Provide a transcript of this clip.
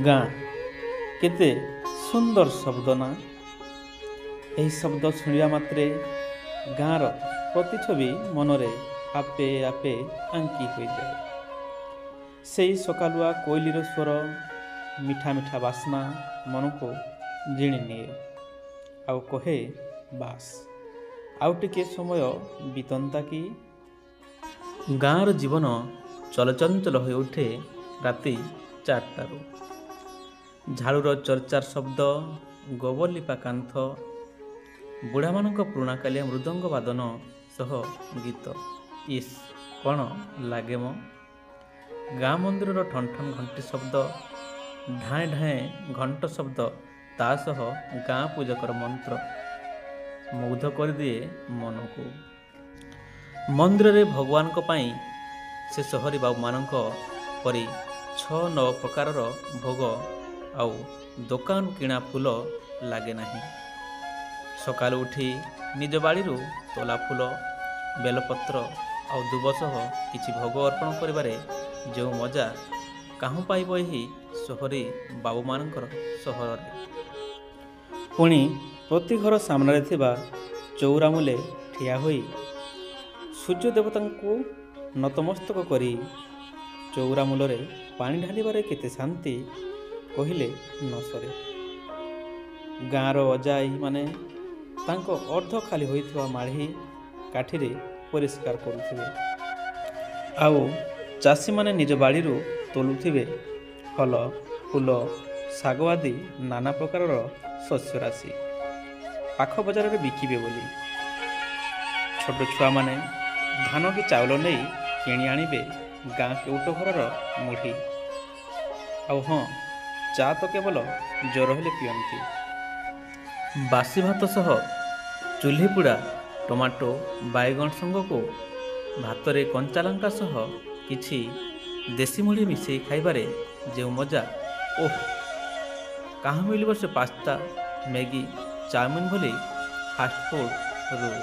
ଗାଁ କେତେ ସୁନ୍ଦର ଶବ୍ଦ ନା। ଏହି ଶବ୍ଦ ଶୁଣିବା ମାତ୍ରେ ଗାଁର ପ୍ରତିଛବି ମନରେ ଆପେ ଆପେ ଆଙ୍କି ହୋଇଯାଏ। ସେଇ ସକାଳୁଆ କୋଇଲିର ସ୍ୱର, ମିଠା ମିଠା ବାସ୍ନା ମନକୁ ଜିଣି ନିଏ ଆଉ କହେ, ବାସ୍ ଆଉ ଟିକେ ସମୟ ବିତନ୍ତା କି। ଗାଁର ଜୀବନ ଚଳଚଞ୍ଚଳ ହୋଇ ଉଠେ ରାତି 4ଟାରୁ। ଝାଡ଼ୁର ଚର୍ଚାର ଶବ୍ଦ, ଗୋବର ଲିପା କାନ୍ଥ, ବୁଢ଼ାମାନଙ୍କ ପୁରୁଣାକାଳିଆ ମୃଦଙ୍ଗ ବାଦନ ସହ ଗୀତ। ଇସ୍ କ'ଣ ଲାଗେ ମ। ଗାଁ ମନ୍ଦିରର ଠନ୍ ଠନ୍ ଘଣ୍ଟି ଶବ୍ଦ, ଢାଏଁ ଢାଏଁ ଘଣ୍ଟ ଶବ୍ଦ, ତା ସହ ଗାଁ ପୂଜକର ମନ୍ତ୍ର ମୁଗ୍ଧ କରିଦିଏ ମନକୁ। ମନ୍ଦିରରେ ଭଗବାନଙ୍କ ପାଇଁ ସେ ସହରୀ ବାବୁମାନଙ୍କ ପରି 6-9 ପ୍ରକାରର ଭୋଗ ଆଉ ଦୋକାନରୁ କିଣା ଫୁଲ ଲାଗେ ନାହିଁ। ସକାଳୁ ଉଠି ନିଜ ବାଡ଼ିରୁ ତୋଲା ଫୁଲ, ବେଲପତ୍ର ଆଉ ଦୁବ ସହ କିଛି ଭୋଗ ଅର୍ପଣ କରିବାରେ ଯେଉଁ ମଜା, କାହୁଁ ପାଇବ ଏହି ସହରୀ ବାବୁମାନଙ୍କର ସହରରେ। ପୁଣି ପ୍ରତି ଘର ସାମ୍ନାରେ ଥିବା ଚଉରା ମୂଲେ ଠିଆ ହୋଇ ସୂର୍ଯ୍ୟ ଦେବତାଙ୍କୁ ନତମସ୍ତକ କରି ଚଉରା ମୂଳରେ ପାଣି ଢାଳିବାରେ କେତେ ଶାନ୍ତି କହିଲେ ନ ସରେ। ଗାଁର ଅଜାଆଈମାନେ ତାଙ୍କ ଅର୍ଦ୍ଧ ଖାଲି ହୋଇଥିବା ମାଢ଼ି କାଠିରେ ପରିଷ୍କାର କରୁଥିବେ, ଆଉ ଚାଷୀମାନେ ନିଜ ବାଡ଼ିରୁ ତୋଳୁଥିବେ ଫଳ, ଫୁଲ, ଶାଗ ଆଦି ନାନା ପ୍ରକାରର ଶସ୍ୟ ରାଶି ପାଖ ବଜାରରେ ବିକିବେ ବୋଲି। ଛୋଟ ଛୁଆମାନେ ଧାନ କି ଚାଉଳ ନେଇ କିଣି ଆଣିବେ ଗାଁ କେଉଟ ଘରର ମୁଢ଼ି। ଆଉ ହଁ, ଚା ତ କେବଳ ଜ୍ୱର ହେଲେ ପିଅନ୍ତି। ବାସି ଭାତ ସହ ଚୁଲ୍ହି ପୋଡ଼ା ଟମାଟୋ ବାଇଗଣ ସାଙ୍ଗକୁ ଭାତରେ କଞ୍ଚାଲଙ୍କା ସହ କିଛି ଦେଶୀ ମୁଢ଼ି ମିଶାଇ ଖାଇବାରେ ଯେଉଁ ମଜା, ଓଃ କାହୁଁ ମିଳିବ ସେ ପାସ୍ତା, ମ୍ୟାଗି, ଚାଉମିନ ଭଳି ଫାଷ୍ଟଫୁଡ଼ରୁ।